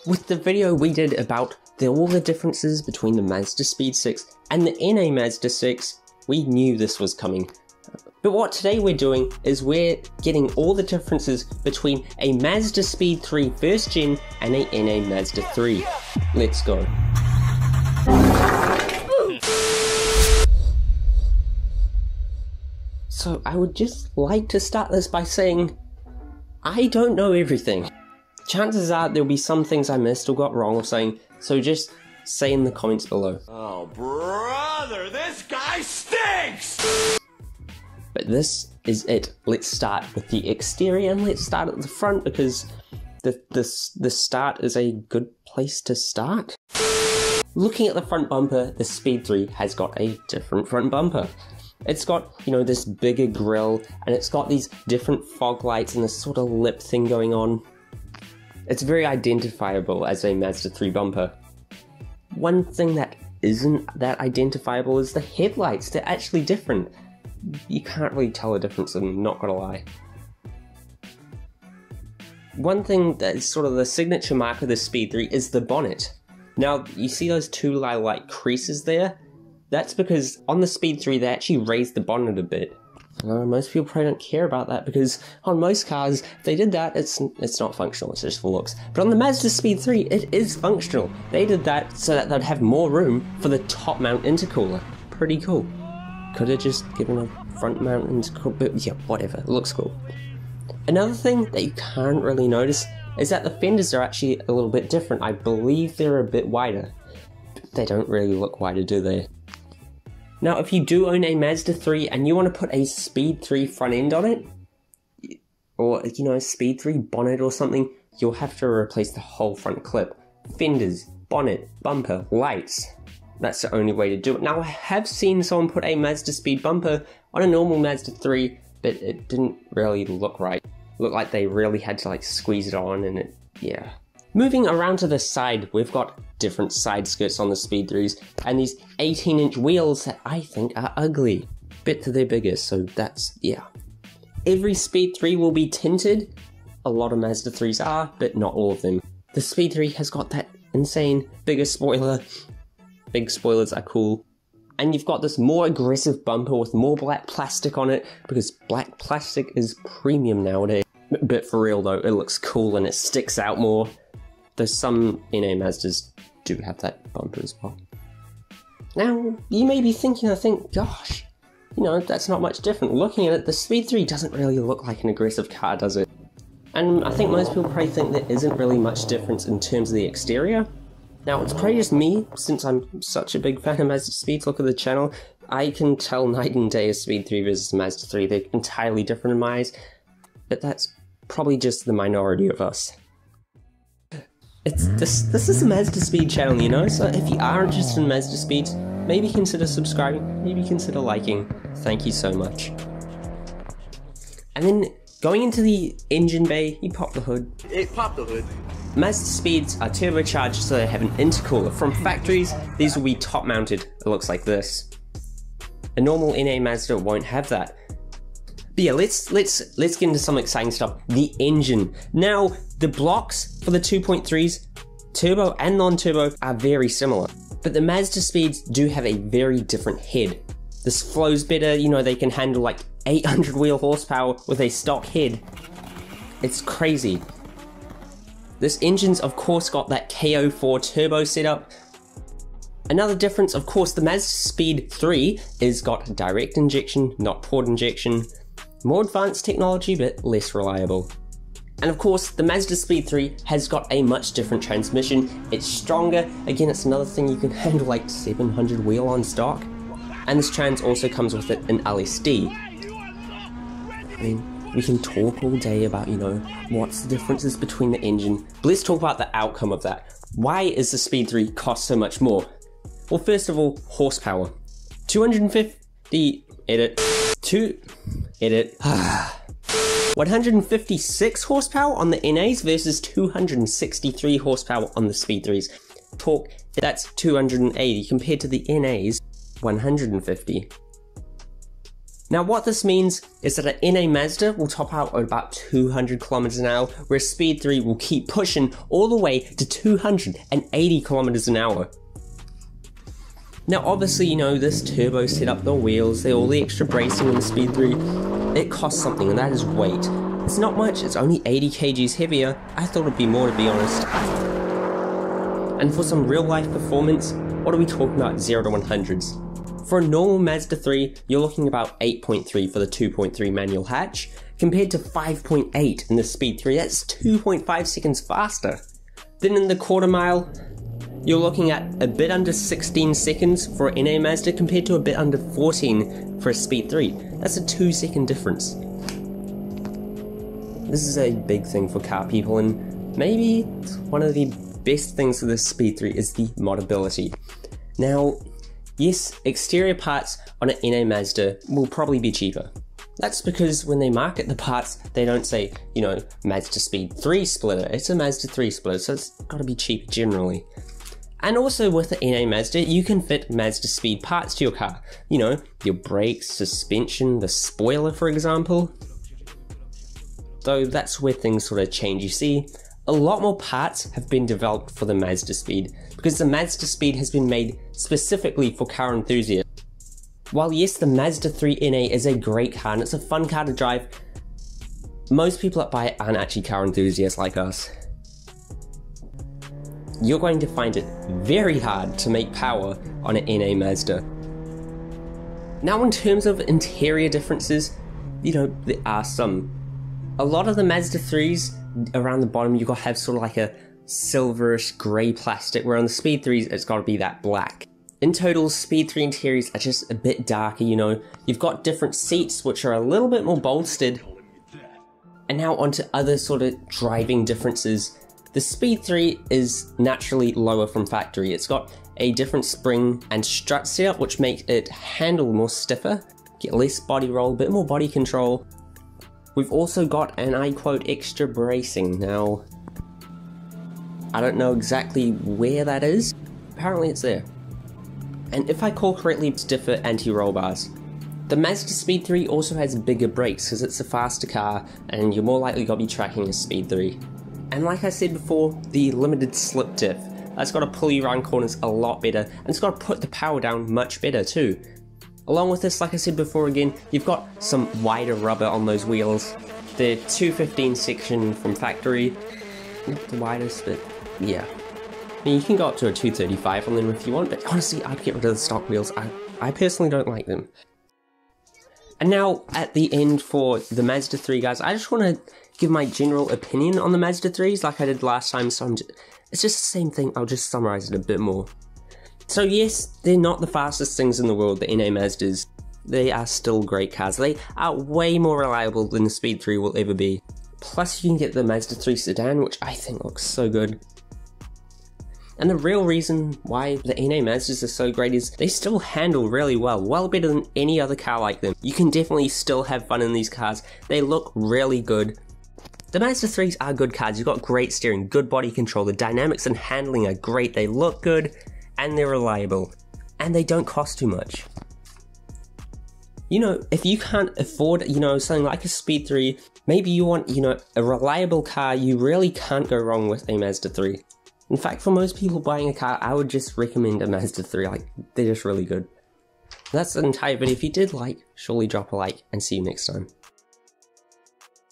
With the video we did about all the differences between the MazdaSpeed 6 and the NA Mazda 6, we knew this was coming. But what today we're doing is we're getting all the differences between a MazdaSpeed 3 first gen and a NA Mazda 3. Let's go. So I would just like to start this by saying, I don't know everything. Chances are there'll be some things I missed or got wrong or saying, so just say in the comments below. Oh brother, this guy stinks! But this is it. Let's start with the exterior and let's start at the front because the start is a good place to start. Looking at the front bumper, the Speed 3 has got a different front bumper. It's got, you know, this bigger grille and it's got these different fog lights and this sort of lip thing going on. It's very identifiable as a Mazda 3 bumper. One thing that isn't that identifiable is the headlights. They're actually different. You can't really tell the difference, I'm not gonna lie. One thing that is sort of the signature mark of the Speed 3 is the bonnet. Now, you see those two light creases there? That's because on the Speed 3 they actually raised the bonnet a bit. Most people probably don't care about that because on most cars, if they did that, it's not functional, it's just for looks. But on the Mazda Speed 3, it is functional. They did that so that they'd have more room for the top mount intercooler. Pretty cool. Could have just given a front mount intercooler, but yeah, whatever, it looks cool. Another thing that you can't really notice is that the fenders are actually a little bit different. I believe they're a bit wider. They don't really look wider, do they? Now, if you do own a Mazda 3 and you want to put a Speed 3 front end on it, or, you know, a Speed 3 bonnet or something, you'll have to replace the whole front clip. Fenders, bonnet, bumper, lights. That's the only way to do it. Now, I have seen someone put a MazdaSpeed bumper on a normal Mazda 3, but it didn't really look right. Looked like they really had to, like, squeeze it on and it, yeah. Moving around to the side, we've got different side skirts on the Speed 3s and these 18-inch wheels that I think are ugly. Bet that they're bigger, so that's, yeah. Every Speed 3 will be tinted. A lot of Mazda 3s are, but not all of them. The Speed 3 has got that insane bigger spoiler. Big spoilers are cool. And you've got this more aggressive bumper with more black plastic on it because black plastic is premium nowadays. But for real though, it looks cool and it sticks out more. Though some NA Mazdas do have that bumper as well. Now, you may be thinking, I think, gosh, you know, that's not much different. Looking at it, the Speed 3 doesn't really look like an aggressive car, does it? And I think most people probably think there isn't really much difference in terms of the exterior. Now, it's probably just me, since I'm such a big fan of MazdaSpeed. Look at the channel. I can tell night and day a Speed 3 versus a Mazda 3. They're entirely different in my eyes. But that's probably just the minority of us. This is a MazdaSpeed channel, you know, so if you are interested in MazdaSpeed, maybe consider subscribing, maybe consider liking. Thank you so much. And then, going into the engine bay, you pop the hood. It popped the hood. MazdaSpeeds are turbocharged so they have an intercooler. From factories, these will be top mounted, it looks like this. A normal NA Mazda won't have that. But yeah, let's get into some exciting stuff. The engine. Now, the blocks for the 2.3s, turbo and non-turbo, are very similar. But the MazdaSpeeds do have a very different head. This flows better, you know, they can handle like 800 wheel horsepower with a stock head. It's crazy. This engine's of course got that KO4 turbo setup. Another difference, of course, the MazdaSpeed 3 is got direct injection, not port injection. More advanced technology, but less reliable. And of course, the MazdaSpeed 3 has got a much different transmission. It's stronger. Again, it's another thing you can handle like 700 wheel on stock. And this trans also comes with it an LSD. I mean, we can talk all day about, you know, what's the differences between the engine. But let's talk about the outcome of that. Why is the Speed 3 cost so much more? Well, first of all, horsepower. 250, edit, 156 horsepower on the NAs versus 263 horsepower on the Speed 3s. Torque, that's 280 compared to the NAs 150. Now what this means is that an NA Mazda will top out at about 200 kilometers an hour, whereas Speed 3 will keep pushing all the way to 280 kilometers an hour. Now obviously, you know, this turbo setup, the wheels, all the extra bracing on the Speed 3, it costs something, and that is weight. It's not much, it's only 80 kgs heavier. I thought it'd be more, to be honest. And for some real life performance, what are we talking about 0 to 100s? For a normal Mazda 3, you're looking about 8.3 for the 2.3 manual hatch, compared to 5.8 in the Speed 3, that's 2.5 seconds faster. Then in the quarter mile, you're looking at a bit under 16 seconds for an NA Mazda compared to a bit under 14 for a Speed 3. That's a 2-second difference. This is a big thing for car people, and maybe one of the best things of this Speed 3 is the modability. Now, yes, exterior parts on an NA Mazda will probably be cheaper. That's because when they market the parts, they don't say, you know, MazdaSpeed 3 splitter. It's a Mazda 3 splitter, so it's gotta be cheap generally. And also with the NA Mazda, you can fit MazdaSpeed parts to your car. You know, your brakes, suspension, the spoiler for example. Though that's where things sort of change. You see, a lot more parts have been developed for the MazdaSpeed, because the MazdaSpeed has been made specifically for car enthusiasts. While yes, the Mazda 3 NA is a great car and it's a fun car to drive, most people that buy it aren't actually car enthusiasts like us. You're going to find it very hard to make power on an NA Mazda. Now in terms of interior differences, you know, there are some. A lot of the Mazda 3s, around the bottom you've got to have sort of like a silverish grey plastic, where on the Speed 3s it's got to be that black. In total, Speed 3 interiors are just a bit darker, you know. You've got different seats which are a little bit more bolstered. And now onto other sort of driving differences. The Speed 3 is naturally lower from factory. It's got a different spring and strut setup which makes it handle more stiffer, get less body roll, a bit more body control. We've also got, and I quote, extra bracing. Now, I don't know exactly where that is. Apparently it's there. And if I call correctly, it's stiffer anti-roll bars. The MazdaSpeed 3 also has bigger brakes because it's a faster car and you're more likely going to be tracking a Speed 3. And like I said before, the limited slip diff. That's got to pull you around corners a lot better, and it's got to put the power down much better too. Along with this, like I said before again, you've got some wider rubber on those wheels. The 215 section from factory, not the widest, but yeah. I mean, you can go up to a 235 on them if you want, but honestly, I'd get rid of the stock wheels. I personally don't like them. And now, at the end for the Mazda 3, guys, I just want to give my general opinion on the Mazda 3s like I did last time, so it's just the same thing, I'll just summarize it a bit more. So yes, they're not the fastest things in the world, the NA Mazdas. They are still great cars. They are way more reliable than the Speed 3 will ever be. Plus you can get the Mazda 3 sedan, which I think looks so good. And the real reason why the NA Mazdas are so great is they still handle really well, well better than any other car like them. You can definitely still have fun in these cars. They look really good. The Mazda 3s are good cars. You've got great steering, good body control, the dynamics and handling are great, they look good, and they're reliable. And they don't cost too much. You know, if you can't afford, you know, something like a Speed 3, maybe you want, you know, a reliable car, you really can't go wrong with a Mazda 3. In fact, for most people buying a car, I would just recommend a Mazda 3, like, they're just really good. That's the entire video. If you did like, surely drop a like, and see you next time.